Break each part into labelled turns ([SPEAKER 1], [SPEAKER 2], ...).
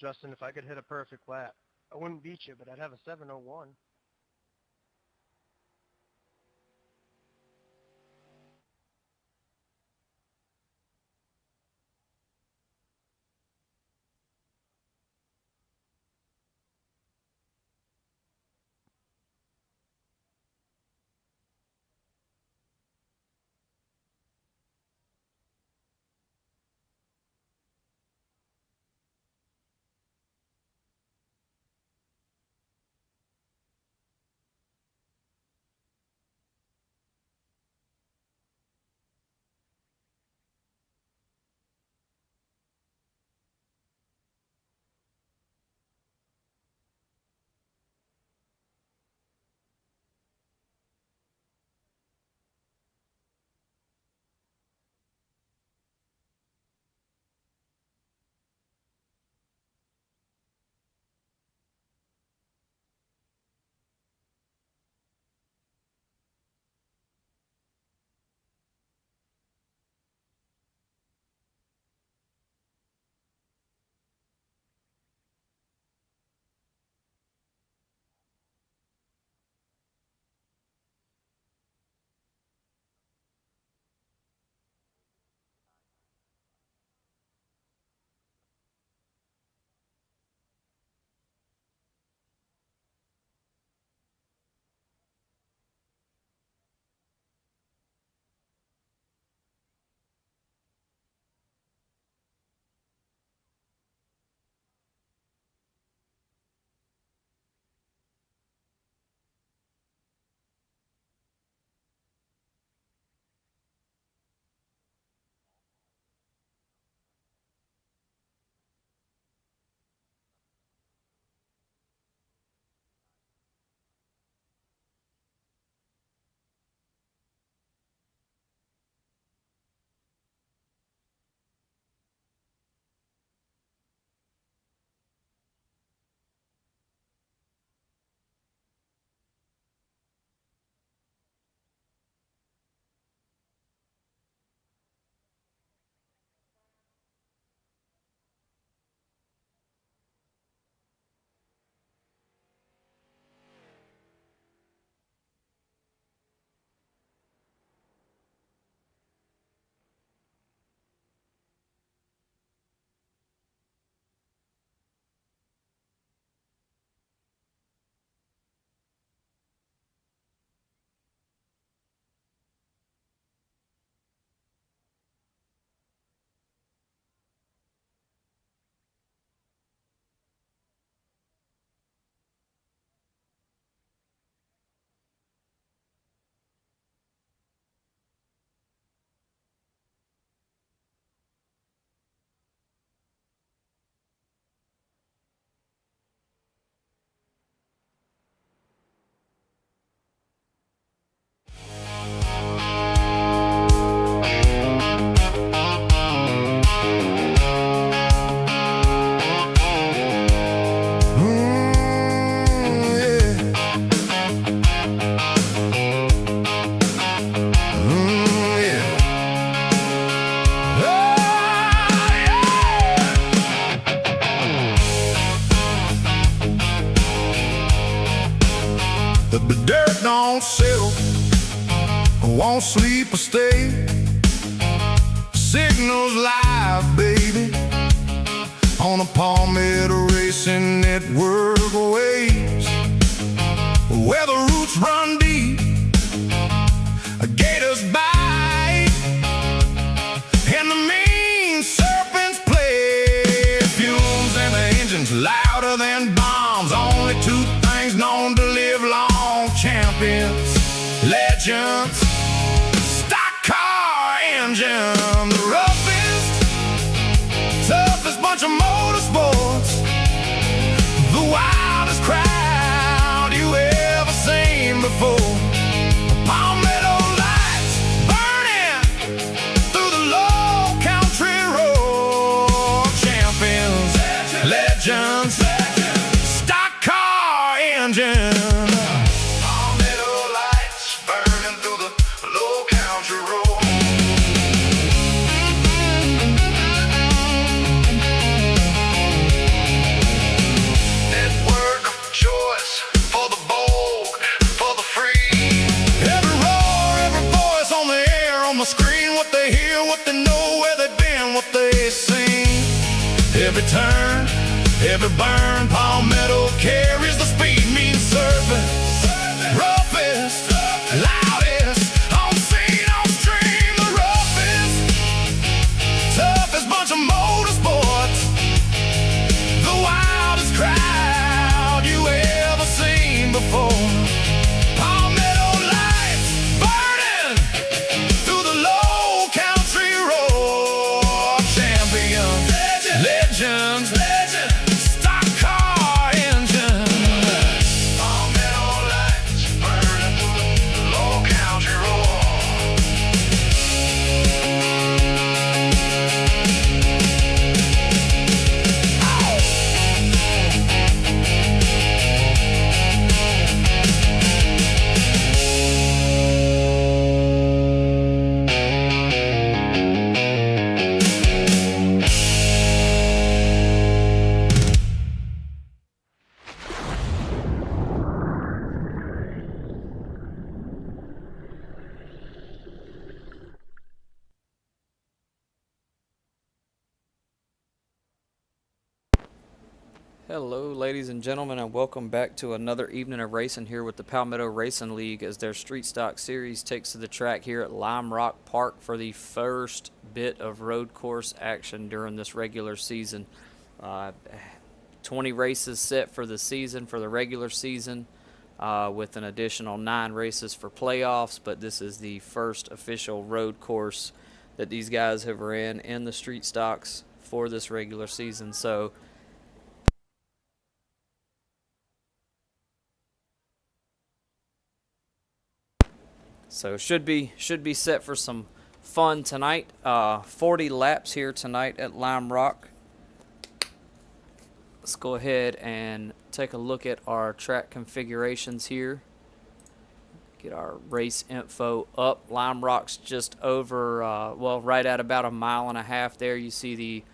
[SPEAKER 1] Justin, if I could hit a perfect lap, I wouldn't beat you, but I'd have a 7:01.
[SPEAKER 2] The dirt don't settle, won't sleep or stay. Signals live, baby, on the Palmetto Racing Network waves, where the roots run deep, gators bite, and the mean serpents play. Fumes in the engines louder than bombs. Only two things known to live long: champions, legends, stock car engine. The roughest, toughest bunch of motorsports, the wildest crowd you ever seen before. Palmetto lights burning through the low country road. Champions, legends, every turn, every burn. Palmetto carries the speed, mean surfing, roughest, loudest, on scene, on stream, the roughest, toughest bunch of motorsports, the wildest crowd you ever seen before. Palmetto lights burning through the low country roar. Champions, legends, stock car engines. Palmetto lights burning through the low country roar.
[SPEAKER 3] Hello ladies and gentlemen, and welcome back to another evening of racing here with the Palmetto Racing League as their Street Stock series takes to the track here at Lime Rock Park for the first bit of road course action during this regular season. 20 races set for the season, for the regular season, with an additional 9 races for playoffs, but this is the first official road course that these guys have ran in the Street Stocks for this regular season. So should be set for some fun tonight. 40 laps here tonight at Lime Rock. Let's go ahead and take a look at our track configurations here. Get our race info up. Lime Rock's just over, well, right at about a mile and a half there. You see the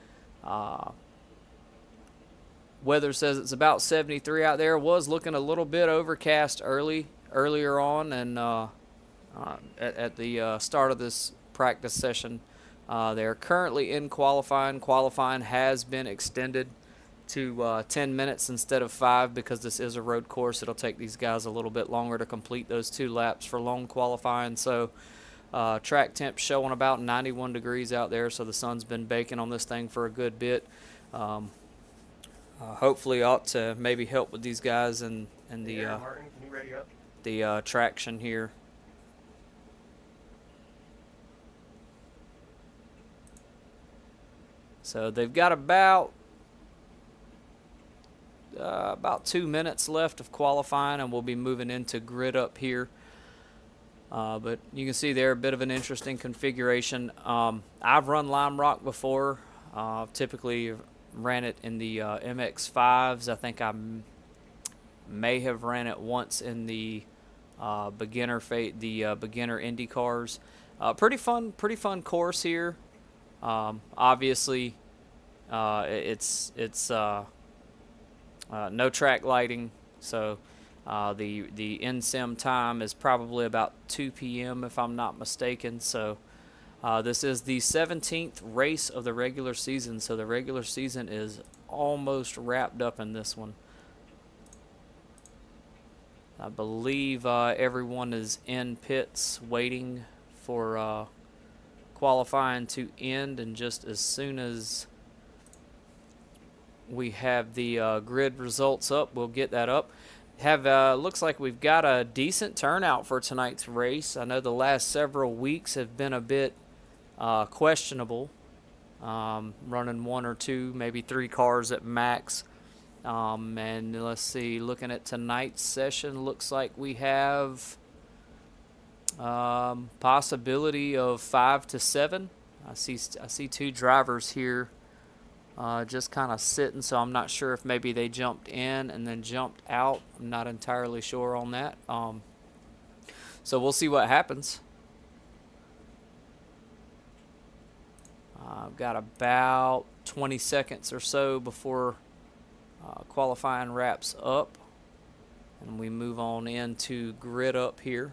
[SPEAKER 3] weather says it's about 73 out there. Was looking a little bit overcast earlier on, and at the start of this practice session. They're currently in qualifying. Qualifying has been extended to 10 minutes instead of 5 because this is a road course. It'll take these guys a little bit longer to complete those 2 laps for long qualifying. So track temp showing about 91 degrees out there, so the sun's been baking on this thing for a good bit. Hopefully ought to maybe help with these guys and the
[SPEAKER 1] Martin, can you ready up?
[SPEAKER 3] the traction here. So they've got about 2 minutes left of qualifying, and we'll be moving into grid up here. But you can see there a bit of an interesting configuration. I've run Lime Rock before. Typically ran it in the MX5s. I think I may have ran it once in the beginner Indy cars. Pretty fun course here. Obviously, it's no track lighting, so the in-sim time is probably about 2 p.m. if I'm not mistaken. So this is the 17th race of the regular season, so the regular season is almost wrapped up in this one. I believe everyone is in pits waiting for qualifying to end, and just as soon as we have the grid results up, we'll get that up. Looks like we've got a decent turnout for tonight's race. I know the last several weeks have been a bit questionable, running 1 or 2, maybe 3 cars at max. And let's see, looking at tonight's session, looks like we have possibility of 5 to 7. I see 2 drivers here just kind of sitting, so I'm not sure if maybe they jumped in and then jumped out. I'm not entirely sure on that. So we'll see what happens. I've got about 20 seconds or so before qualifying wraps up, and we move on into grid up here.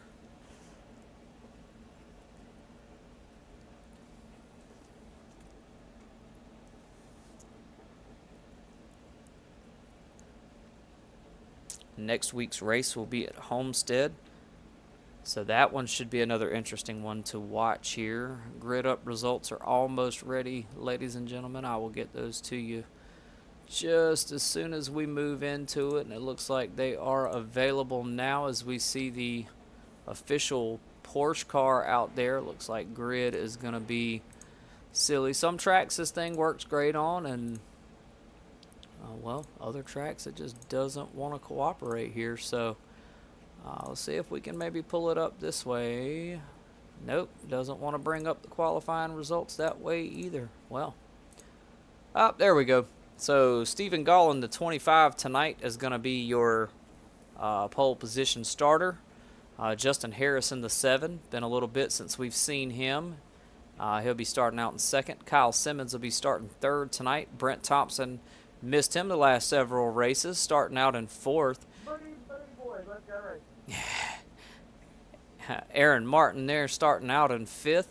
[SPEAKER 3] Next week's race will be at Homestead. So that one should be another interesting one to watch here. Grid up results are almost ready, ladies and gentlemen. I will get those to you just as soon as we move into it. And it looks like they are available now as we see the official Porsche car out there. Looks like grid is going to be silly. Some tracks this thing works great on, and well, other tracks it just doesn't want to cooperate here. So let's see if we can maybe pull it up this way. Nope, doesn't want to bring up the qualifying results that way either. Well, there we go. So Stephen Gall in the 25 tonight is going to be your pole position starter. Justin Harris in the 7. Been a little bit since we've seen him. He'll be starting out in 2nd. Kyle Simmons will be starting 3rd tonight. Brent Thompson missed him the last several races, starting out in 4th. Aaron Martin there starting out in 5th.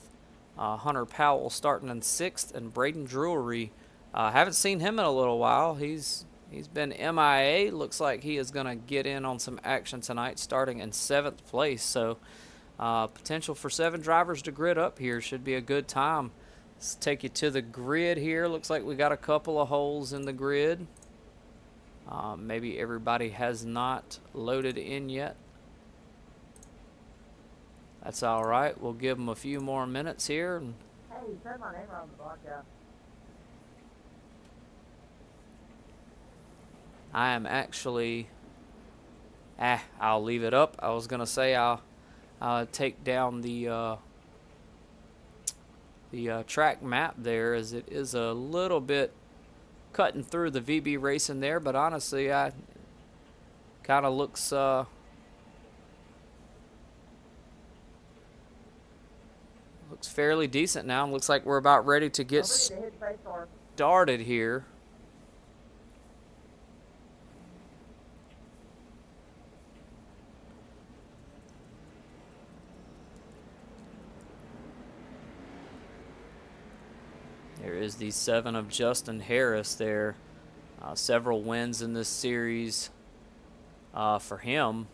[SPEAKER 3] Hunter Powell starting in 6th. And Braden Drury, haven't seen him in a little while. He's been MIA. Looks like he is going to get in on some action tonight, starting in 7th place. So potential for 7 drivers to grid up here. Should be a good time. Let's take you to the grid here. Looks like we got a couple of holes in the grid. Maybe everybody has not loaded in yet. That's all right. We'll give them a few more minutes here.
[SPEAKER 4] Hey, you said my name on the block, yeah.
[SPEAKER 3] I am actually, I'll leave it up. I was going to say I'll take down the track map there, as it is a little bit cutting through the VB racing there, but honestly, I kind of looks fairly decent now. Looks like we're about ready to get started here. There is the 7 of Justin Harris there. Several wins in this series for him.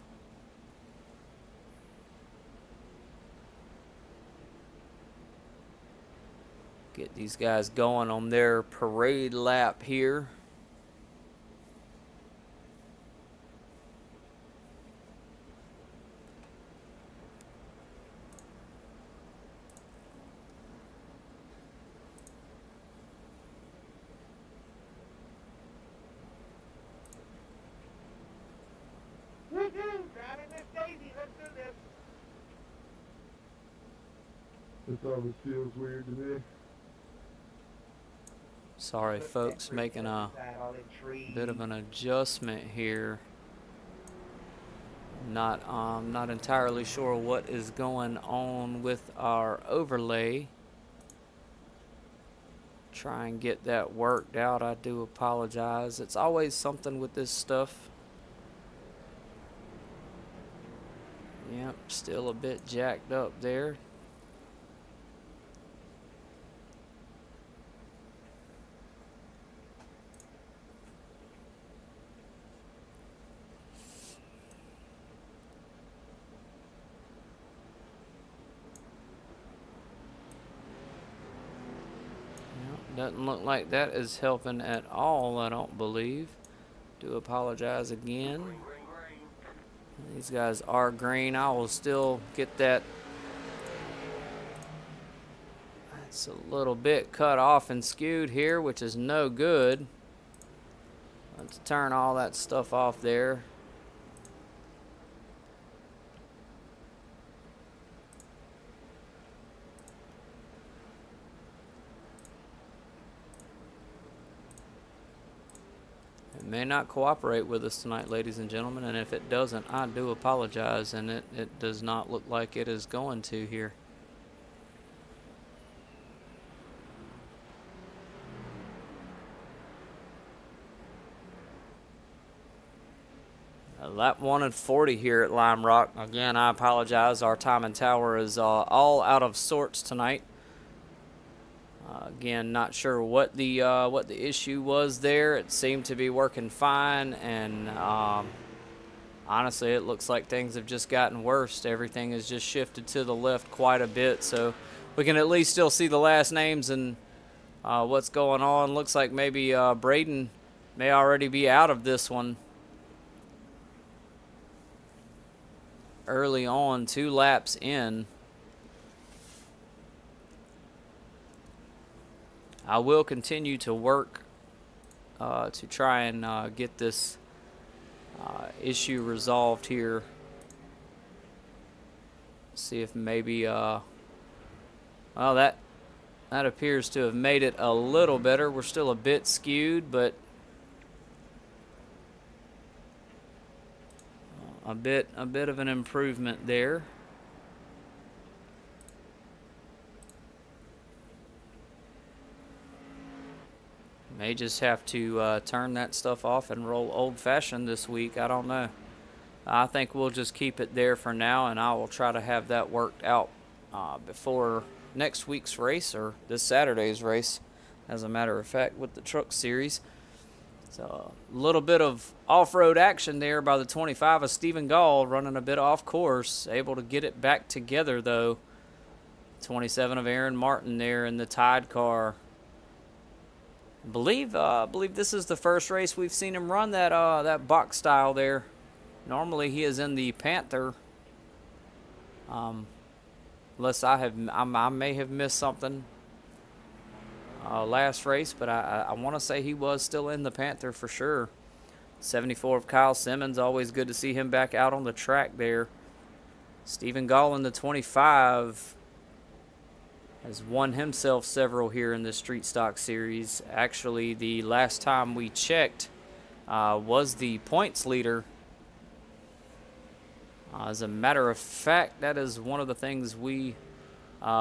[SPEAKER 3] Get these guys going on their parade lap here.
[SPEAKER 5] This always feels weird to me.
[SPEAKER 3] Sorry, folks, making a bit of an adjustment here. Not entirely sure what is going on with our overlay. Try and get that worked out. I do apologize. It's always something with this stuff. Yep, still a bit jacked up there. Doesn't look like that is helping at all, I don't believe. Do apologize again. These guys are green. I will still get that. It's a little bit cut off and skewed here, which is no good. Let's turn all that stuff off there. May not cooperate with us tonight, ladies and gentlemen, and if it doesn't, I do apologize, and it does not look like it is going to here. Lap 1 and 40 here at Lime Rock. Again, I apologize. Our time and tower is all out of sorts tonight. Again, not sure what the issue was there. It seemed to be working fine, and honestly, it looks like things have just gotten worse. Everything has just shifted to the left quite a bit, so we can at least still see the last names and what's going on. Looks like maybe Braden may already be out of this one early on, 2 laps in. I will continue to work to try and get this issue resolved here. See if maybe well, that appears to have made it a little better. We're still a bit skewed, but a bit of an improvement there. May just have to turn that stuff off and roll old-fashioned this week. I don't know. I think we'll just keep it there for now, and I will try to have that worked out before next week's race, or this Saturday's race, as a matter of fact, with the truck series. So a little bit of off-road action there by the 25 of Stephen Gall, running a bit off course, able to get it back together though. 27 of Aaron Martin there in the Tide car. I believe this is the first race we've seen him run that box style there. Normally he is in the Panther. Unless I may have missed something last race, but I want to say he was still in the Panther for sure. 74 of Kyle Simmons, always good to see him back out on the track there. Stephen Gall in the 25 has won himself several here in the Street Stock Series. Actually, the last time we checked was the points leader. As a matter of fact, that is one of the things we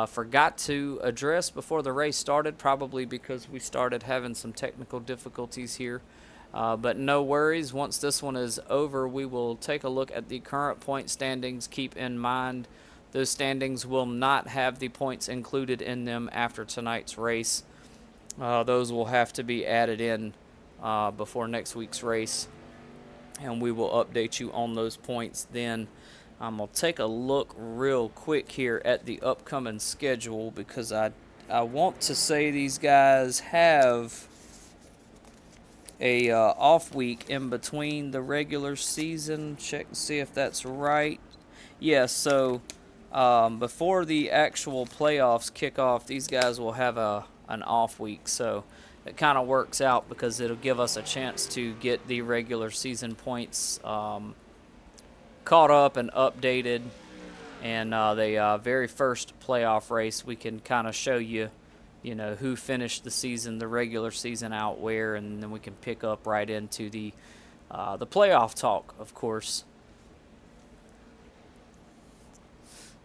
[SPEAKER 3] forgot to address before the race started, probably because we started having some technical difficulties here. But no worries, once this one is over, we will take a look at the current point standings. Keep in mind, those standings will not have the points included in them after tonight's race. Those will have to be added in before next week's race, and we will update you on those points then. I'm going to take a look real quick here at the upcoming schedule, because I want to say these guys have a off week in between the regular season. Check and see if that's right. Yes, so before the actual playoffs kick off, these guys will have an off week. So it kind of works out, because it'll give us a chance to get the regular season points caught up and updated. And the very first playoff race, we can kind of show you, who finished the season, the regular season out where, and then we can pick up right into the playoff talk, of course.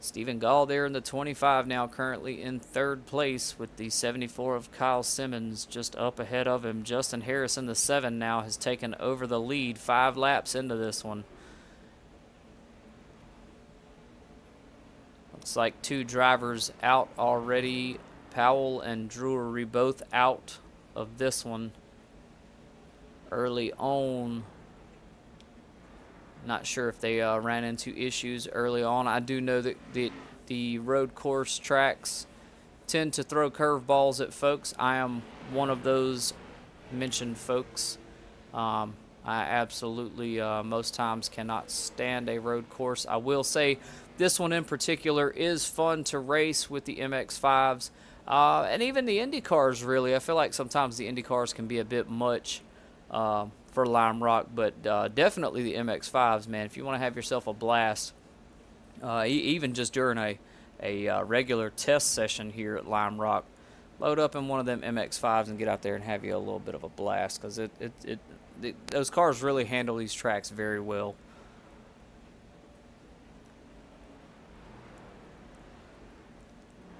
[SPEAKER 3] Stephen Gall there in the 25 now, currently in third place, with the 74 of Kyle Simmons just up ahead of him. Justin Harris in the 7 now has taken over the lead 5 laps into this one. Looks like 2 drivers out already. Powell and Drury both out of this one early on. Not sure if they ran into issues early on. I do know that the road course tracks tend to throw curveballs at folks. I am one of those mentioned folks. I absolutely most times cannot stand a road course. I will say this one in particular is fun to race with the MX-5s. And even the Indy cars, really. I feel like sometimes the Indy cars can be a bit much for Lime Rock, but definitely the MX-5s, man. If you want to have yourself a blast, even just during a regular test session here at Lime Rock, load up in one of them MX-5s and get out there and have you a little bit of a blast, because those cars really handle these tracks very well.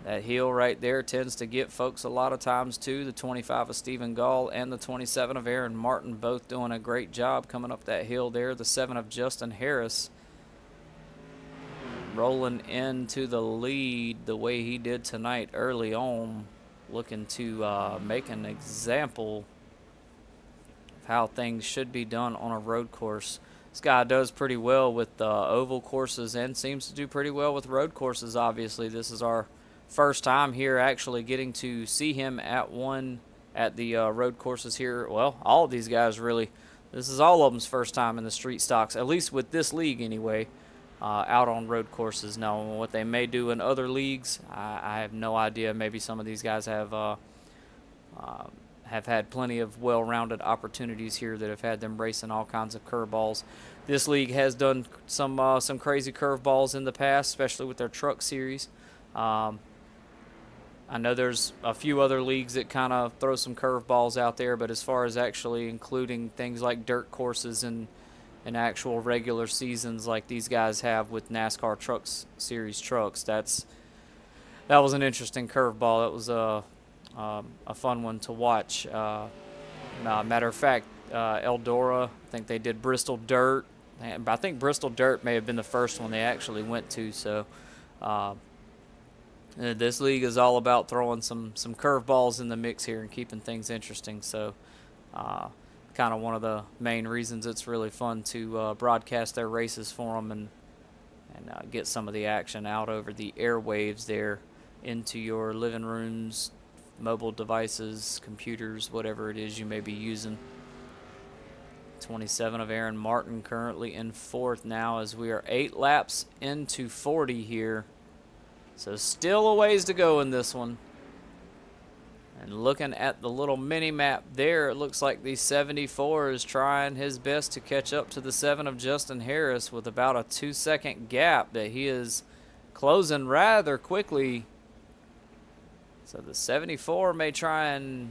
[SPEAKER 3] That hill right there tends to get folks a lot of times too. The 25 of Stephen Gall and the 27 of Aaron Martin both doing a great job coming up that hill there. The 7 of Justin Harris rolling into the lead the way he did tonight early on, looking to make an example of how things should be done on a road course. This guy does pretty well with oval courses and seems to do pretty well with road courses. Obviously, this is our first time here actually getting to see him at the road courses here. Well, all of these guys really. This is all of them's first time in the street stocks, at least with this league anyway, out on road courses. Now, what they may do in other leagues, I have no idea. Maybe some of these guys have had plenty of well-rounded opportunities here that have had them racing all kinds of curveballs. This league has done some crazy curveballs in the past, especially with their truck series. I know there's a few other leagues that kind of throw some curveballs out there, but as far as actually including things like dirt courses and actual regular seasons like these guys have with NASCAR Trucks Series trucks, that was an interesting curveball. It was a fun one to watch. Matter of fact, Eldora, I think they did Bristol Dirt. I think Bristol Dirt may have been the first one they actually went to. So this league is all about throwing some curveballs in the mix here and keeping things interesting. So kind of one of the main reasons it's really fun to broadcast their races for them and get some of the action out over the airwaves there into your living rooms, mobile devices, computers, whatever it is you may be using. 27 of Aaron Martin currently in fourth now as we are 8 laps into 40 here. So still a ways to go in this one. And looking at the little mini map there, it looks like the 74 is trying his best to catch up to the 7 of Justin Harris with about a 2-second gap that he is closing rather quickly. So the 74 may try and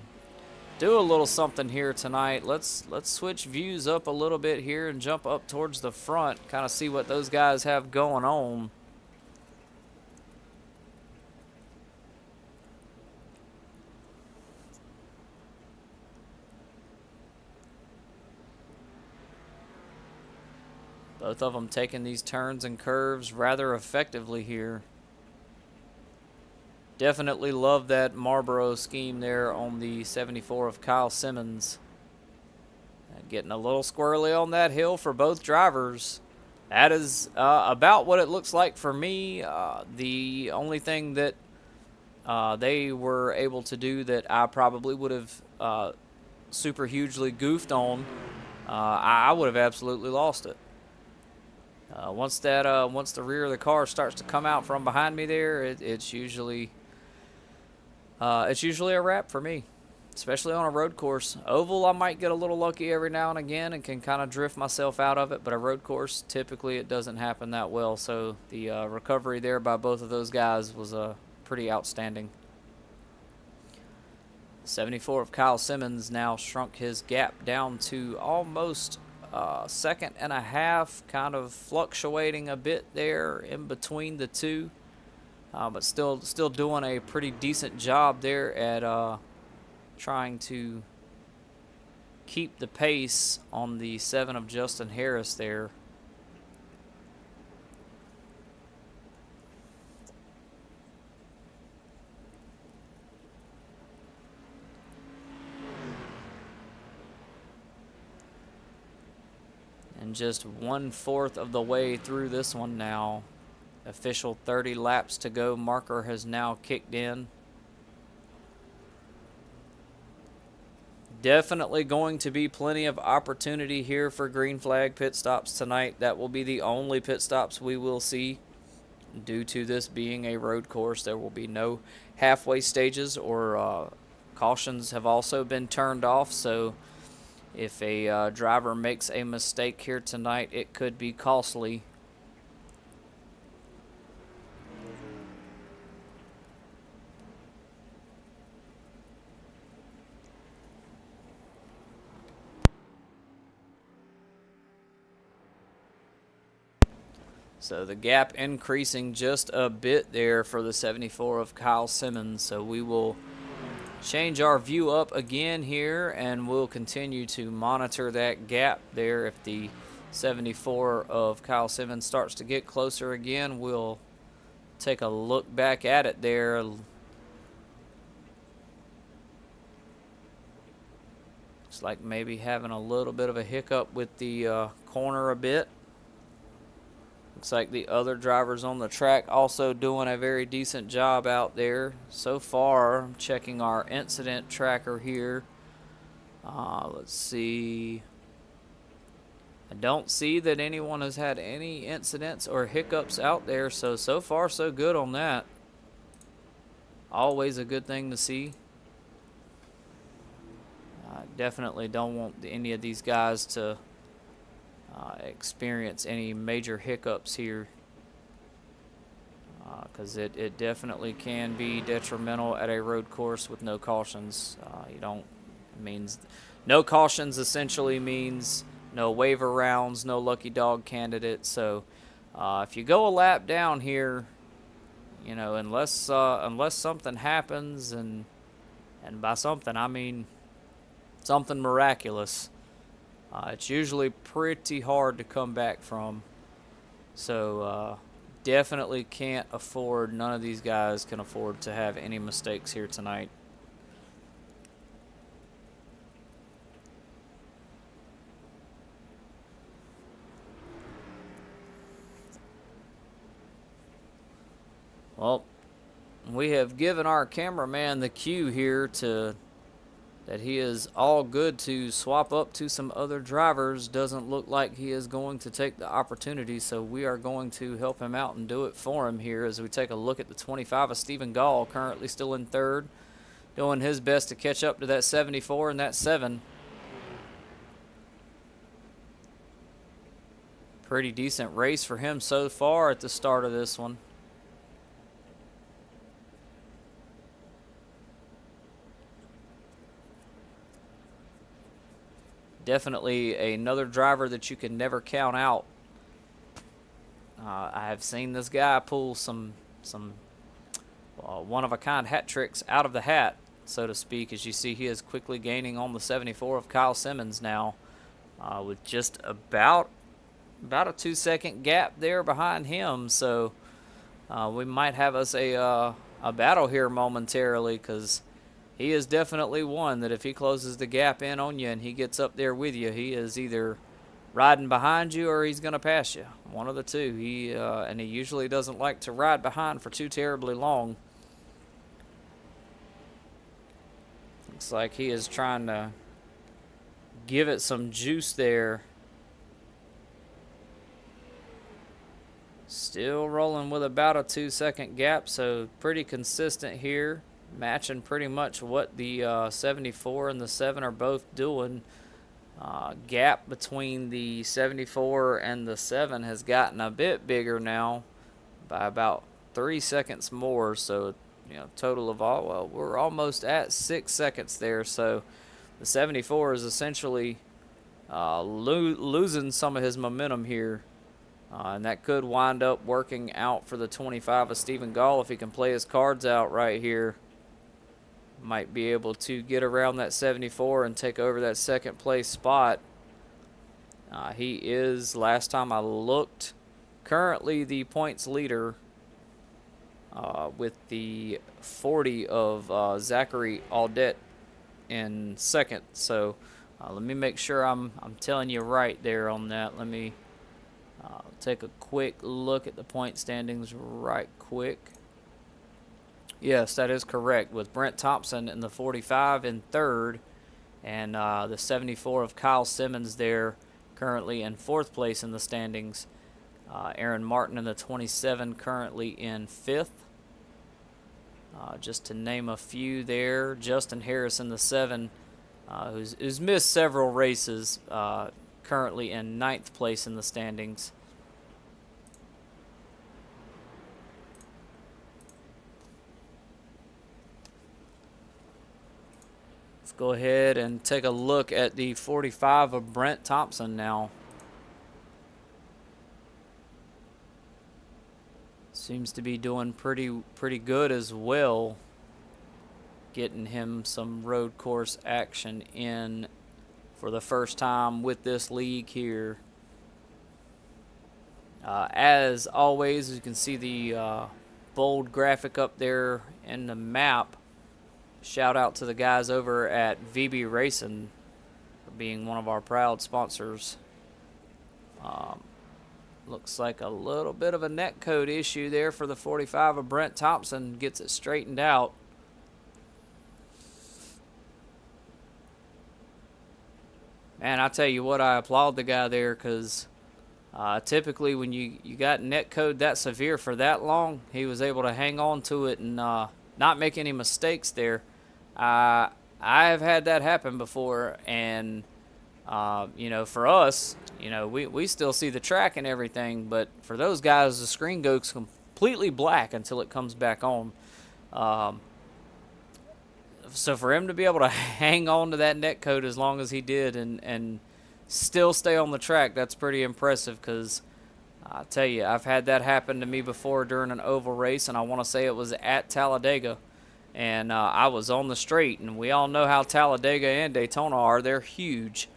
[SPEAKER 3] do a little something here tonight. Let's switch views up a little bit here and jump up towards the front, kind of see what those guys have going on. Both of them taking these turns and curves rather effectively here. Definitely love that Marlboro scheme there on the 74 of Kyle Simmons. Getting a little squirrely on that hill for both drivers. That is about what it looks like for me. The only thing that they were able to do that I probably would have super hugely goofed on, I would have absolutely lost it. Once the rear of the car starts to come out from behind me there, it's usually a wrap for me, especially on a road course. Oval, I might get a little lucky every now and again and can kind of drift myself out of it, but a road course, typically it doesn't happen that well. So the recovery there by both of those guys was pretty outstanding. 74 of Kyle Simmons now shrunk his gap down to almost second and a half, kind of fluctuating a bit there in between the two. But still doing a pretty decent job there at trying to keep the pace on the 7 of Justin Harris there. And just 1/4 of the way through this one now. Official 30 laps to go marker has now kicked in. Definitely going to be plenty of opportunity here for green flag pit stops tonight. That will be the only pit stops we will see due to this being a road course. There will be no halfway stages or cautions have also been turned off. So if a driver makes a mistake here tonight, it could be costly. So the gap increasing just a bit there for the 74 of Kyle Simmons. So we will change our view up again here and we'll continue to monitor that gap there. If the 74 of Kyle Simmons starts to get closer again, we'll take a look back at it there. Looks like maybe having a little bit of a hiccup with the corner a bit. Looks like the other drivers on the track also doing a very decent job out there. So far, I'm checking our incident tracker here. Let's see. I don't see that anyone has had any incidents or hiccups out there, so far so good on that. Always a good thing to see. Definitely don't want any of these guys to experience any major hiccups here, because it definitely can be detrimental at a road course with no cautions. No cautions essentially means no waiver rounds, no lucky dog candidates. So if you go a lap down here, you know, unless something happens, and by something I mean something miraculous, it's usually pretty hard to come back from. So definitely can't afford, none of these guys can afford to have any mistakes here tonight. Well, we have given our cameraman the cue here that he is all good to swap up to some other drivers. Doesn't look like he is going to take the opportunity, so we are going to help him out and do it for him here as we take a look at the 25 of Stephen Gall, currently still in third, doing his best to catch up to that 74 and that 7. Pretty decent race for him so far at the start of this one. Definitely another driver that you can never count out. I have seen this guy pull some one-of-a-kind hat tricks out of the hat, so to speak. As you see, he is quickly gaining on the 74 of Kyle Simmons now, with just about a 2-second gap there behind him. So we might have us a battle here momentarily, because he is definitely one that if he closes the gap in on you and he gets up there with you, he is either riding behind you or he's going to pass you. One of the two. And he usually doesn't like to ride behind for too terribly long. Looks like he is trying to give it some juice there. Still rolling with about a 2-second gap, so pretty consistent here. Matching pretty much what the 74 and the 7 are both doing. Gap between the 74 and the 7 has gotten a bit bigger now by about 3 seconds more. So, you know, total of all, well, we're almost at 6 seconds there. So the 74 is essentially losing some of his momentum here. And that could wind up working out for the 25 of Stephen Gall if he can play his cards out right here. Might be able to get around that 74 and take over that second place spot. He is, last time I looked, currently the points leader with the 40 of Zachary Audette in second. So let me make sure I'm telling you right there on that. Let me take a quick look at the point standings right quick. Yes, that is correct, with Brent Thompson in the 45 in third, and the 74 of Kyle Simmons there currently in fourth place in the standings. Aaron Martin in the 27 currently in fifth. Just to name a few there, Justin Harris in the 7, who's missed several races, currently in ninth place in the standings. Go ahead and take a look at the 45 of Brent Thompson now. Seems to be doing pretty good as well. Getting him some road course action in for the first time with this league here. As always, you can see the bold graphic up there in the map. Shout out to the guys over at VB Racing for being one of our proud sponsors. Looks like a little bit of a net code issue there for the 45 of Brent Thompson. Gets it straightened out. Man, I tell you what, I applaud the guy there, because typically when you got net code that severe for that long, he was able to hang on to it and not make any mistakes there. I have had that happen before, and you know, for us, you know, we still see the track and everything, but for those guys, the screen goes completely black until it comes back on. So for him to be able to hang on to that net code as long as he did and still stay on the track, that's pretty impressive, because I tell you, I've had that happen to me before during an oval race, and I want to say it was at Talladega, and I was on the straight, and we all know how Talladega and Daytona are. They're huge.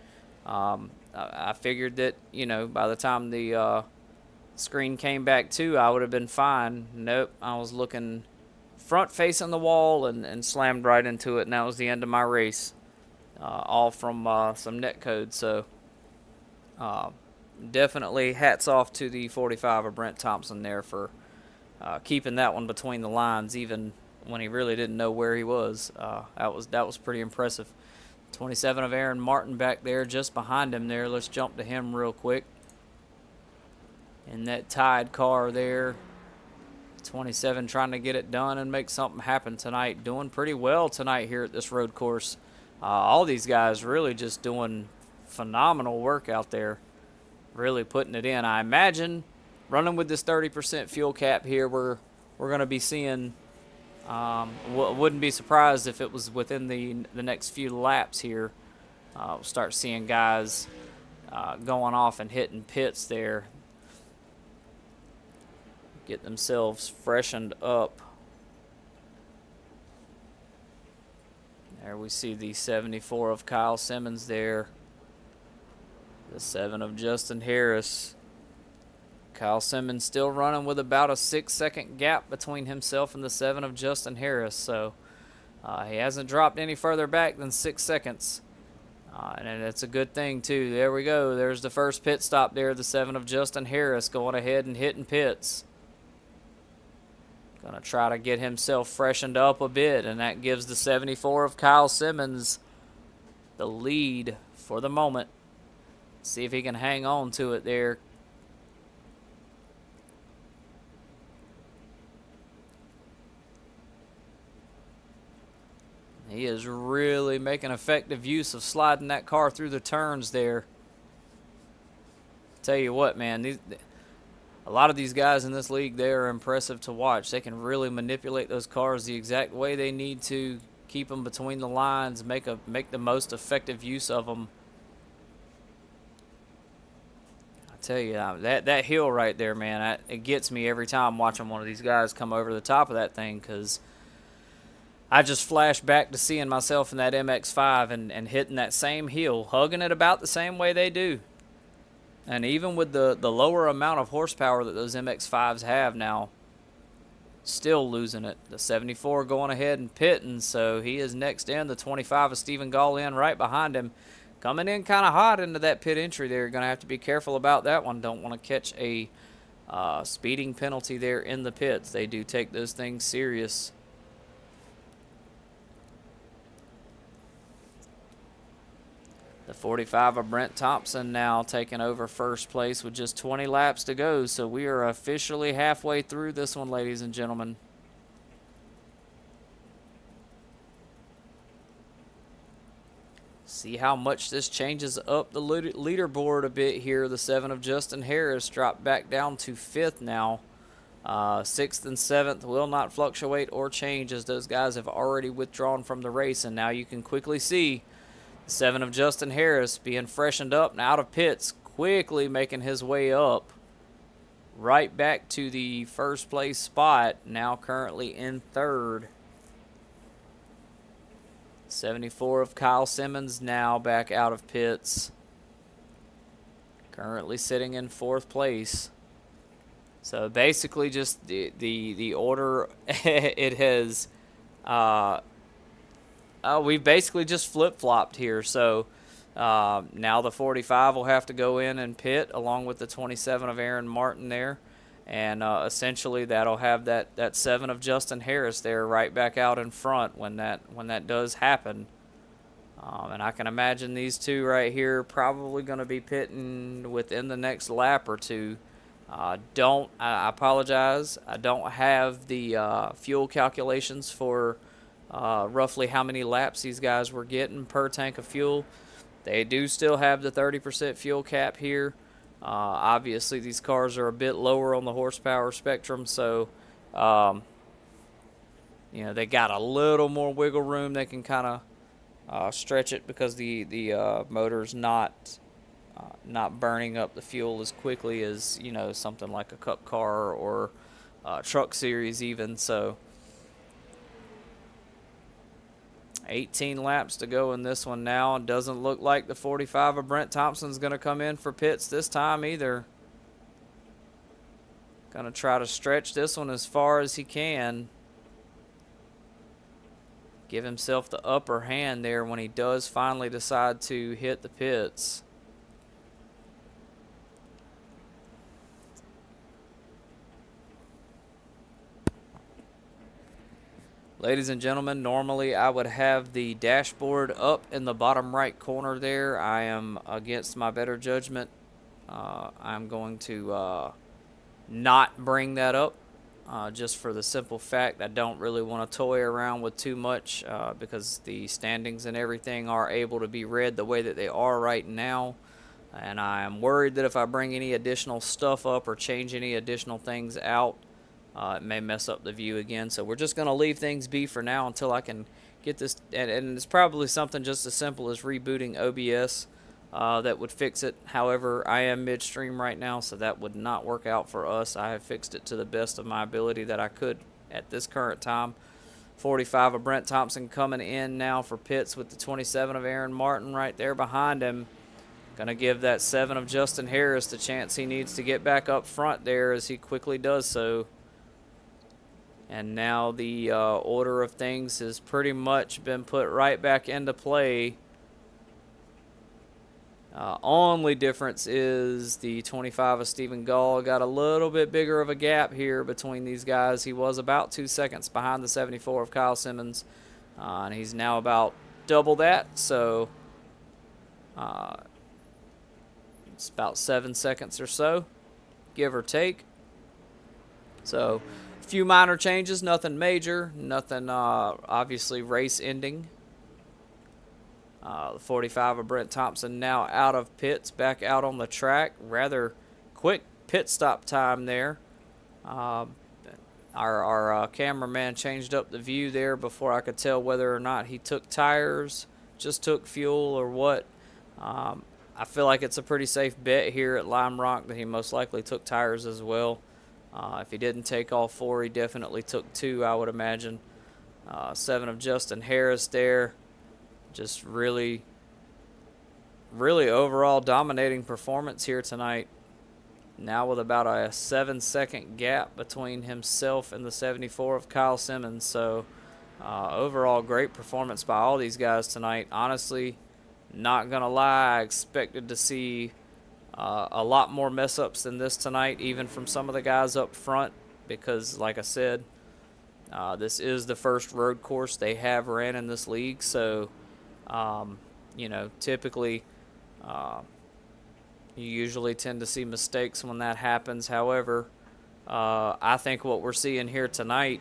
[SPEAKER 3] I figured that, you know, by the time the screen came back too, I would have been fine. Nope, I was looking front facing the wall and slammed right into it, and that was the end of my race, all from some net code. So definitely hats off to the 45 of Brent Thompson there for keeping that one between the lines, even when he really didn't know where he was. That was pretty impressive. 27 of Aaron Martin back there just behind him there. Let's jump to him real quick. In that tied car there. 27 trying to get it done and make something happen tonight. Doing pretty well tonight here at this road course. All these guys really just doing phenomenal work out there. Really putting it in. I imagine running with this 30% fuel cap here, we're going to be seeing... wouldn't be surprised if it was within the next few laps here. We'll start seeing guys going off and hitting pits there. Get themselves freshened up. There we see the 74 of Kyle Simmons there. The 7 of Justin Harris. Kyle Simmons still running with about a 6-second gap between himself and the 7 of Justin Harris. So he hasn't dropped any further back than 6 seconds. And it's a good thing, too. There we go. There's the first pit stop there. The 7 of Justin Harris going ahead and hitting pits. Going to try to get himself freshened up a bit. And that gives the 74 of Kyle Simmons the lead for the moment. See if he can hang on to it there. He is really making effective use of sliding that car through the turns there. Tell you what, man, a lot of these guys in this league, they are impressive to watch. They can really manipulate those cars the exact way they need to, keep them between the lines, make the most effective use of them. I tell you, that hill right there, man, it gets me every time watching one of these guys come over the top of that thing, because I just flash back to seeing myself in that MX-5 and hitting that same hill, hugging it about the same way they do. And even with the lower amount of horsepower that those MX-5s have now, still losing it. The 74 going ahead and pitting, so he is next in. The 25 of Stephen Gall in right behind him. Coming in kind of hot into that pit entry there. You're going to have to be careful about that one. Don't want to catch a speeding penalty there in the pits. They do take those things serious. The 45 of Brent Thompson now taking over first place with just 20 laps to go. So we are officially halfway through this one, ladies and gentlemen. See how much this changes up the leaderboard a bit here. The 7 of Justin Harris dropped back down to 5th now. 6th and 7th will not fluctuate or change, as those guys have already withdrawn from the race. And now you can quickly see 7 of Justin Harris being freshened up and out of pits, quickly making his way up right back to the first place spot, now currently in 3rd. 74 of Kyle Simmons now back out of pits, currently sitting in 4th place. So basically just the order it has we've basically just flip-flopped here. So Now the 45 will have to go in and pit along with the 27 of Aaron Martin there. And essentially that'll have that 7 of Justin Harris there right back out in front when that does happen. And I can imagine these two right here probably going to be pitting within the next lap or two. I apologize. I don't have the fuel calculations for roughly how many laps these guys were getting per tank of fuel. They do still have the 30% fuel cap here. Obviously, these cars are a bit lower on the horsepower spectrum, so they got a little more wiggle room. They can kind of stretch it because the motor's not burning up the fuel as quickly as something like a Cup car or Truck Series even. So 18 laps to go in this one now. It doesn't look like the 45 of Brent Thompson's going to come in for pits this time either. Going to try to stretch this one as far as he can. Give himself the upper hand there when he does finally decide to hit the pits. Ladies and gentlemen, normally I would have the dashboard up in the bottom right corner there. I am against my better judgment. I'm going to not bring that up just for the simple fact I don't really want to toy around with too much because the standings and everything are able to be read the way that they are right now. And I am worried that if I bring any additional stuff up or change any additional things out, it may mess up the view again. So we're just going to leave things be for now until I can get this. And it's probably something just as simple as rebooting OBS that would fix it. However, I am midstream right now, so that would not work out for us. I have fixed it to the best of my ability that I could at this current time. 45 of Brent Thompson coming in now for pits with the 27 of Aaron Martin right there behind him. Going to give that 7 of Justin Harris the chance he needs to get back up front there as he quickly does so. And now the order of things has pretty much been put right back into play. Only difference is the 25 of Stephen Gall got a little bit bigger of a gap here between these guys. He was about 2 seconds behind the 74 of Kyle Simmons, and he's now about double that. So it's about 7 seconds or so, give or take. So a few minor changes, nothing major, nothing obviously race ending. The 45 of Brent Thompson now out of pits, back out on the track. Rather quick pit stop time there. Our cameraman changed up the view there before I could tell whether or not he took tires, just took fuel, or what. I feel like it's a pretty safe bet here at Lime Rock that he most likely took tires as well. If he didn't take all 4, he definitely took 2, I would imagine. 7 of Justin Harris there. Just really overall dominating performance here tonight. Now with about a 7-second gap between himself and the 74 of Kyle Simmons. So overall great performance by all these guys tonight. Honestly, not going to lie, I expected to see a lot more mess-ups than this tonight, even from some of the guys up front, because, like I said, this is the first road course they have ran in this league. So, typically you usually tend to see mistakes when that happens. However, I think what we're seeing here tonight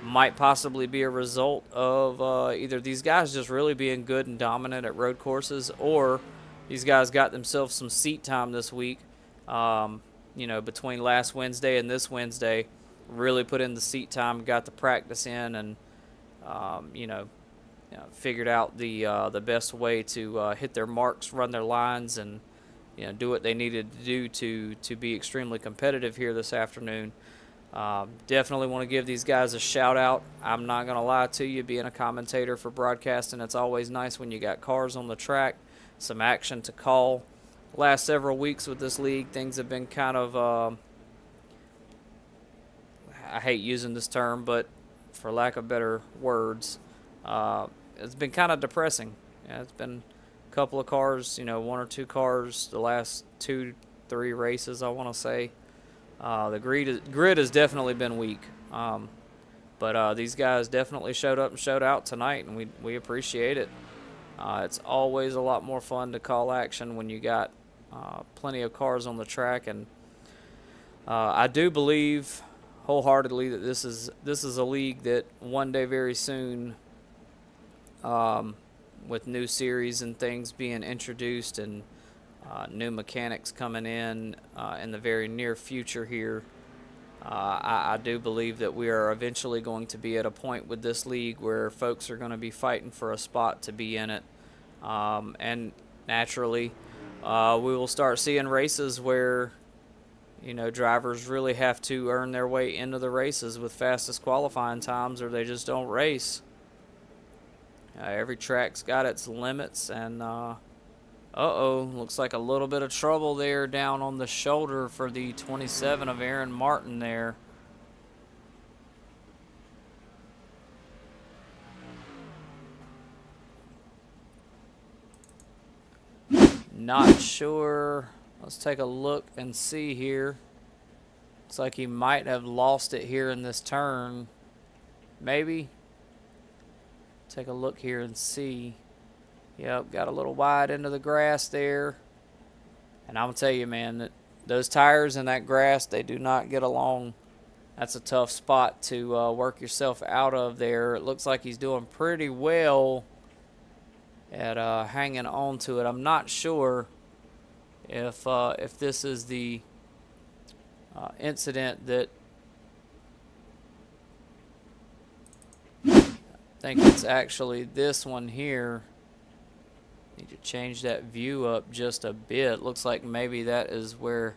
[SPEAKER 3] might possibly be a result of either these guys just really being good and dominant at road courses, or these guys got themselves some seat time this week, between last Wednesday and this Wednesday, really put in the seat time, got the practice in, and, figured out the best way to hit their marks, run their lines, and, do what they needed to do to be extremely competitive here this afternoon. Definitely want to give these guys a shout out. I'm not going to lie to you, being a commentator for broadcasting, it's always nice when you got cars on the track, some action to call. Last several weeks with this league, things have been kind of, I hate using this term, but for lack of better words, it's been kind of depressing. It's been a couple of cars, you know, 1 or 2 cars the last 2-3 races, I want to say. The grid has definitely been weak. But these guys definitely showed up and showed out tonight, and we appreciate it. It's always a lot more fun to call action when you got plenty of cars on the track, and I do believe wholeheartedly that this is a league that one day very soon, with new series and things being introduced and new mechanics coming in the very near future here, I do believe that we are eventually going to be at a point with this league where folks are going to be fighting for a spot to be in it. And naturally, we will start seeing races where, you know, drivers really have to earn their way into the races with fastest qualifying times, or they just don't race. Every track's got its limits, and looks like a little bit of trouble there down on the shoulder for the 27 of Aaron Martin there. Not sure. Let's take a look and see here. Looks like he might have lost it here in this turn. Maybe. Take a look here and see. Yep, got a little wide into the grass there. And I'm going to tell you, man, that those tires and that grass, they do not get along. That's a tough spot to work yourself out of there. It looks like he's doing pretty well at hanging on to it. I'm not sure if this is the incident that I think it's actually this one here. Need to change that view up just a bit. Looks like maybe that is where,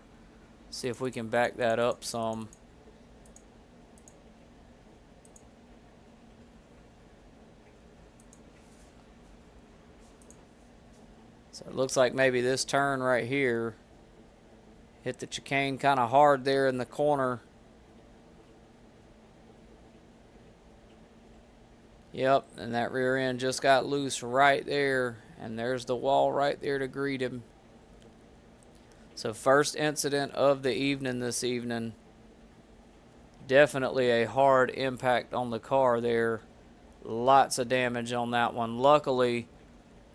[SPEAKER 3] see if we can back that up some. So it looks like maybe this turn right here hit the chicane kind of hard there in the corner. Yep, and that rear end just got loose right there, and there's the wall right there to greet him. So first incident of the evening this evening. Definitely a hard impact on the car there. Lots of damage on that one. Luckily,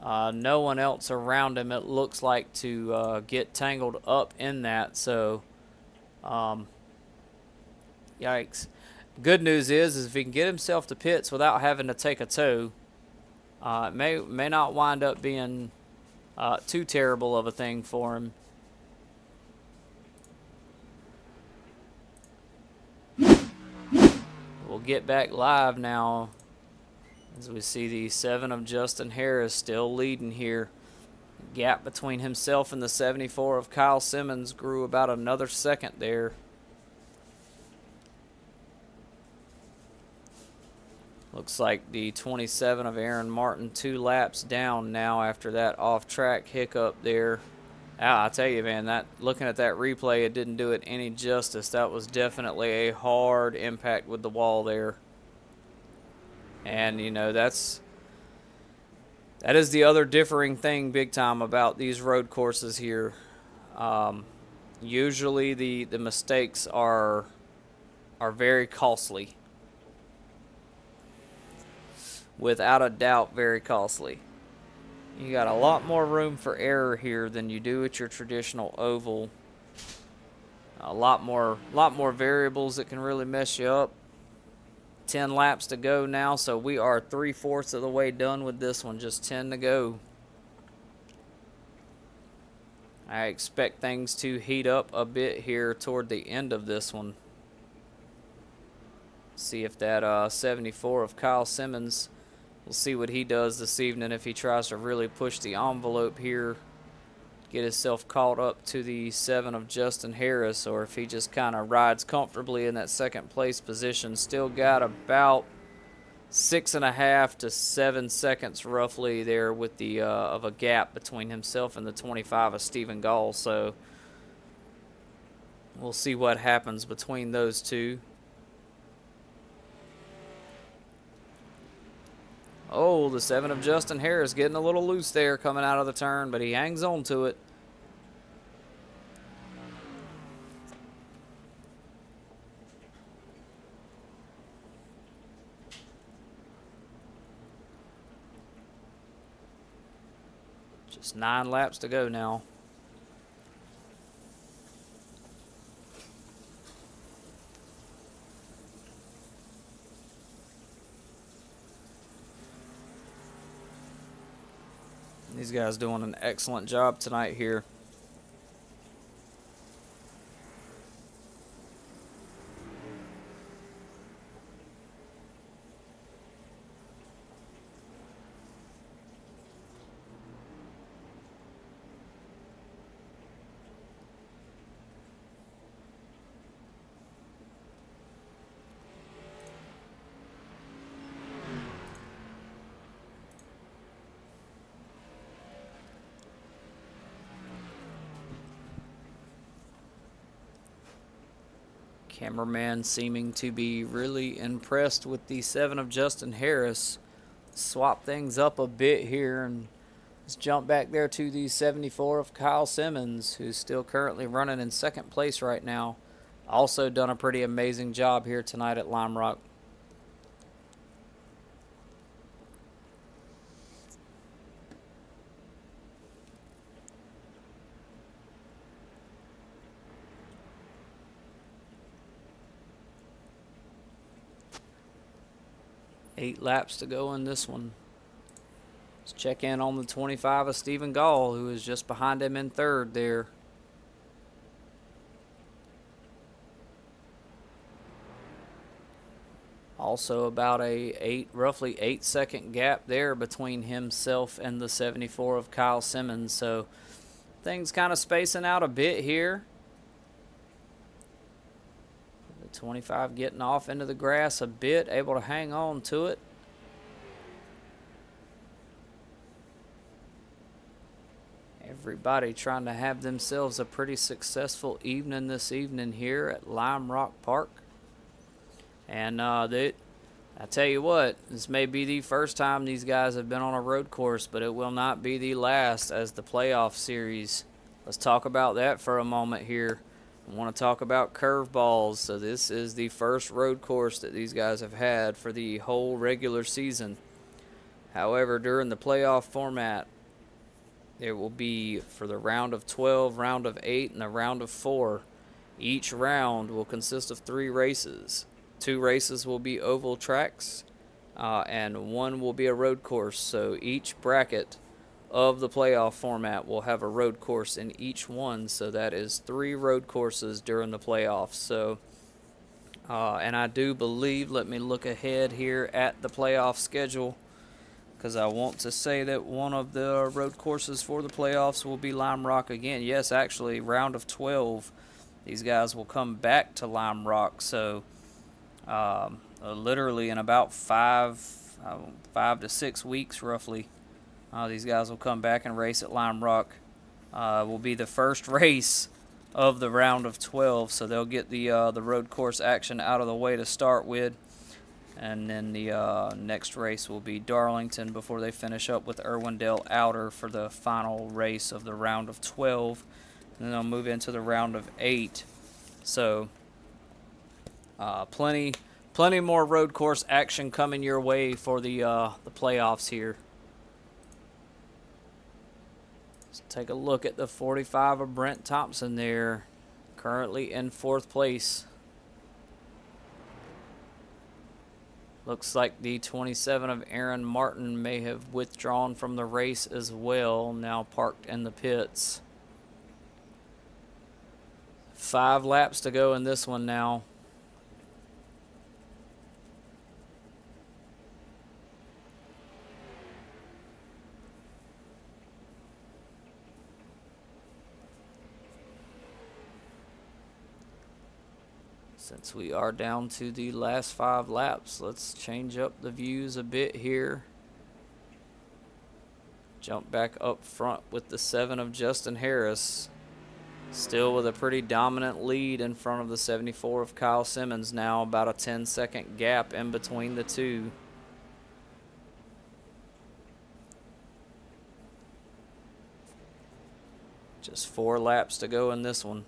[SPEAKER 3] no one else around him, it looks like, to get tangled up in that. So, yikes. Good news is if he can get himself to pits without having to take a tow, it may not wind up being too terrible of a thing for him. We'll get back live now as we see the 7 of Justin Harris still leading here. Gap between himself and the 74 of Kyle Simmons grew about another second there. Looks like the 27 of Aaron Martin 2 laps down now after that off-track hiccup there. I tell you, man, looking at that replay, it didn't do it any justice. That was definitely a hard impact with the wall there. And, you know, that is the other differing thing big time about these road courses here. Usually the mistakes are very costly. Without a doubt, very costly. You got a lot more room for error here than you do at your traditional oval. A lot more variables that can really mess you up. 10 laps to go now, so we are 3/4 of the way done with this one. Just 10 to go. I expect things to heat up a bit here toward the end of this one. See if that 74 of Kyle Simmons, we'll see what he does this evening if he tries to really push the envelope here, get himself caught up to the 7 of Justin Harris, or if he just kind of rides comfortably in that second place position. Still got about 6.5 to 7 seconds roughly there with the of a gap between himself and the 25 of Stephen Gall. So we'll see what happens between those two. Oh, the 7 of Justin Harris getting a little loose there coming out of the turn, but he hangs on to it. Just 9 laps to go now. These guys doing an excellent job tonight here. Cameraman seeming to be really impressed with the 7 of Justin Harris. Swap things up a bit here and let's jump back there to the 74 of Kyle Simmons, who's still currently running in second place right now. Also done a pretty amazing job here tonight at Lime Rock. Eight laps to go in this one. Let's check in on the 25 of Stephen Gall, who is just behind him in third there. Also about a roughly 8-second gap there between himself and the 74 of Kyle Simmons. So things kind of spacing out a bit here. 25 getting off into the grass a bit, able to hang on to it. Everybody trying to have themselves a pretty successful evening this evening here at Lime Rock Park. And I tell you what, this may be the first time these guys have been on a road course, but it will not be the last as the playoff series. Let's talk about that for a moment here. I want to talk about curveballs. So this is the first road course that these guys have had for the whole regular season. However, during the playoff format, there will be, for the round of 12, round of 8, and the round of 4, each round will consist of 3 races. 2 races will be oval tracks, and 1 will be a road course. So each bracket of the playoff format will have a road course in each one, so that is 3 road courses during the playoffs. So and I do believe, let me look ahead here at the playoff schedule, because I want to say that one of the road courses for the playoffs will be Lime Rock again. Yes, actually, round of 12, these guys will come back to Lime Rock. So literally in about 5 to 6 weeks roughly, these guys will come back and race at Lime Rock. Will be the first race of the round of 12, so they'll get the road course action out of the way to start with. And then the next race will be Darlington before they finish up with Irwindale Outer for the final race of the round of 12. And then they'll move into the round of 8. So plenty more road course action coming your way for the playoffs here. Let's take a look at the 45 of Brent Thompson there, currently in 4th place. Looks like the 27 of Aaron Martin may have withdrawn from the race as well, now parked in the pits. 5 laps to go in this one now. Since we are down to the last 5 laps, let's change up the views a bit here. Jump back up front with the 7 of Justin Harris. Still with a pretty dominant lead in front of the 74 of Kyle Simmons now, about a 10-second gap in between the two. Just 4 laps to go in this one.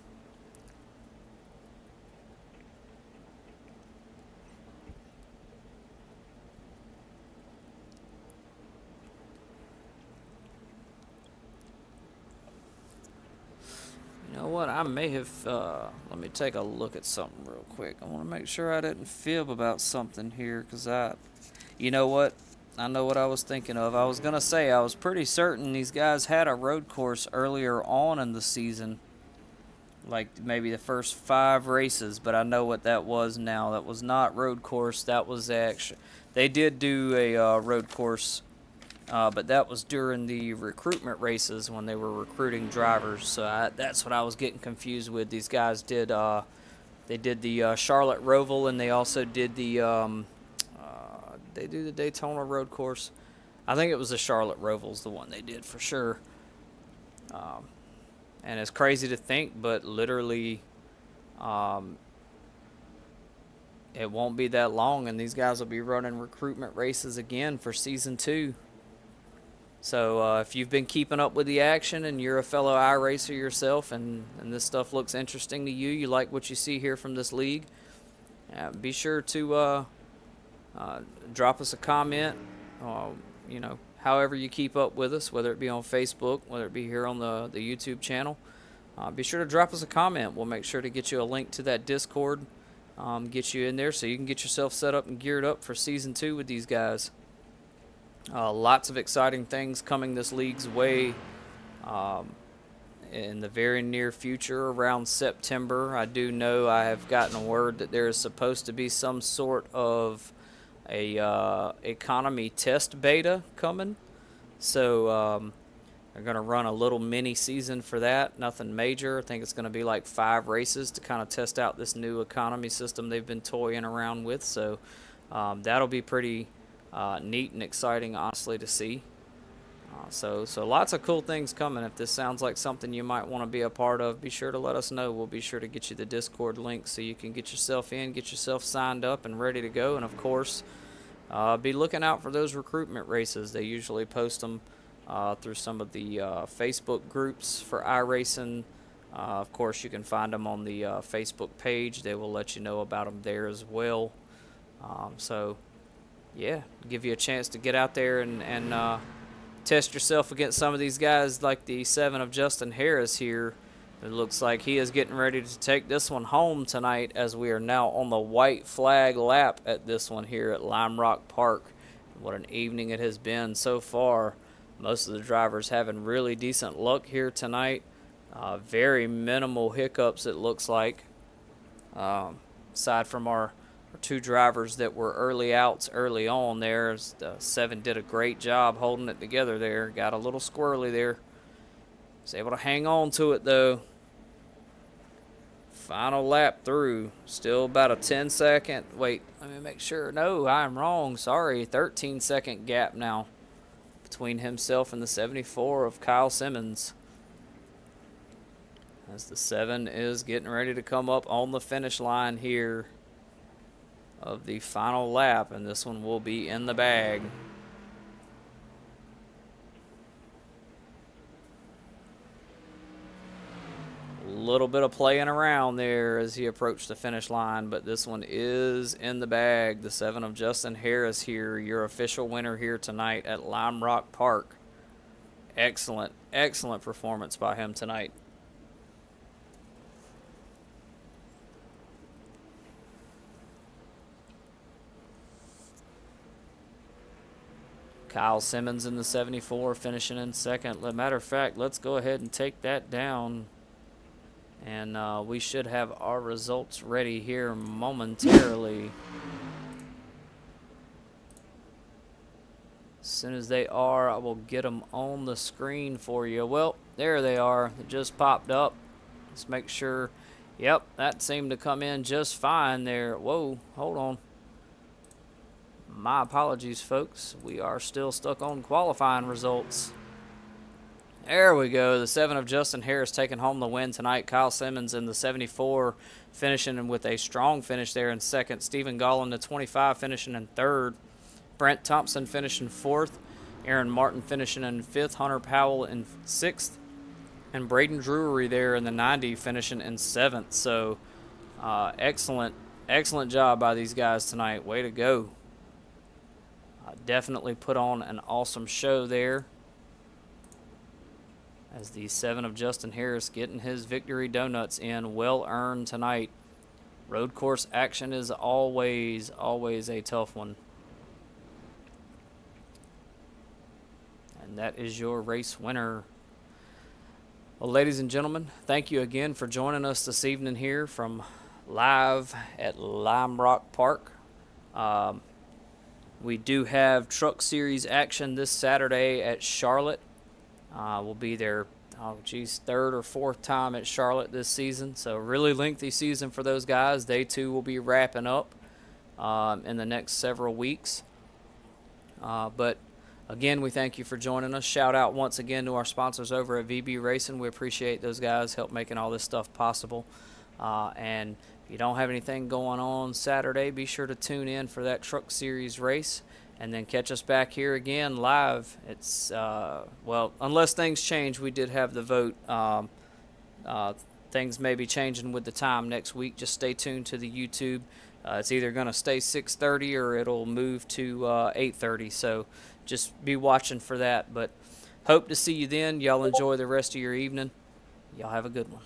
[SPEAKER 3] You know what? I may have, let me take a look at something real quick. I want to make sure I didn't fib about something here, because you know what? I know what I was thinking of. I was going to say, I was pretty certain these guys had a road course earlier on in the season. Like maybe the first 5 races, but I know what that was now. That was not road course. That was actually, they did do a road course, but that was during the recruitment races when they were recruiting drivers. So that's what I was getting confused with. These guys did, they did the Charlotte Roval, and they also did the, they do the Daytona road course. I think it was the Charlotte Roval's the one they did for sure. And it's crazy to think, but literally, it won't be that long, and these guys will be running recruitment races again for season 2. So if you've been keeping up with the action and you're a fellow iRacer yourself, and this stuff looks interesting to you, you like what you see here from this league, be sure to drop us a comment, you know, however you keep up with us, whether it be on Facebook, whether it be here on the YouTube channel. Be sure to drop us a comment. We'll make sure to get you a link to that Discord, get you in there so you can get yourself set up and geared up for Season 2 with these guys. Lots of exciting things coming this league's way in the very near future, around September. I do know I have gotten word that there is supposed to be some sort of a economy test beta coming, so they're going to run a little mini season for that. Nothing major. I think it's going to be like 5 races to kind of test out this new economy system they've been toying around with, so that'll be pretty neat and exciting, honestly, to see. So lots of cool things coming. If this sounds like something you might want to be a part of, be sure to let us know. We'll be sure to get you the Discord link so you can get yourself in, get yourself signed up and ready to go. And of course, be looking out for those recruitment races. They usually post them through some of the Facebook groups for iRacing. Of course, you can find them on the Facebook page. They will let you know about them there as well. So yeah, give you a chance to get out there and test yourself against some of these guys, like the 7 of Justin Harris here. It looks like he is getting ready to take this one home tonight, as we are now on the white flag lap at this one here at Lime Rock Park. What an evening it has been so far. Most of the drivers having really decent luck here tonight. Very minimal hiccups, it looks like. Aside from our 2 drivers that were early outs early on there. The 7 did a great job holding it together there. Got a little squirrely there. Was able to hang on to it though. Final lap through. Still about a 10-second. Wait, let me make sure. No, I'm wrong. Sorry. 13-second gap now between himself and the 74 of Kyle Simmons, as the 7 is getting ready to come up on the finish line here of the final lap, and this one will be in the bag. A little bit of playing around there as he approached the finish line, but this one is in the bag. The 7 of Justin Harris here, your official winner here tonight at Lime Rock Park. Excellent, excellent performance by him tonight. Kyle Simmons in the 74 finishing in second. As a matter of fact, let's go ahead and take that down, and we should have our results ready here momentarily. As soon as they are, I will get them on the screen for you. Well, there they are. They just popped up. Let's make sure. Yep, that seemed to come in just fine there. Whoa, hold on. My apologies, folks. We are still stuck on qualifying results. There we go. The 7 of Justin Harris taking home the win tonight. Kyle Simmons in the 74 finishing with a strong finish there in second. Stephen Gallin, the 25, finishing in third. Brent Thompson finishing fourth. Aaron Martin finishing in fifth. Hunter Powell in sixth. And Braden Drury there in the 90 finishing in 7th. So excellent job by these guys tonight. Way to go. Definitely put on an awesome show there. As the 7 of Justin Harris getting his victory donuts in. Well earned tonight. Road course action is always a tough one. And that is your race winner. Well, ladies and gentlemen, thank you again for joining us this evening here from live at Lime Rock Park. We do have Truck Series action this Saturday at Charlotte. We'll be there, third or fourth time at Charlotte this season. So really lengthy season for those guys. They too will be wrapping up in the next several weeks. But again, we thank you for joining us. Shout out once again to our sponsors over at VB Racing. We appreciate those guys help making all this stuff possible. And if you don't have anything going on Saturday, be sure to tune in for that Truck Series race. And then catch us back here again live. It's, well, unless things change, we did have the vote. Things may be changing with the time next week. Just stay tuned to the YouTube. It's either going to stay 6:30 or it'll move to 8:30. So just be watching for that. But hope to see you then. Y'all enjoy the rest of your evening. Y'all have a good one.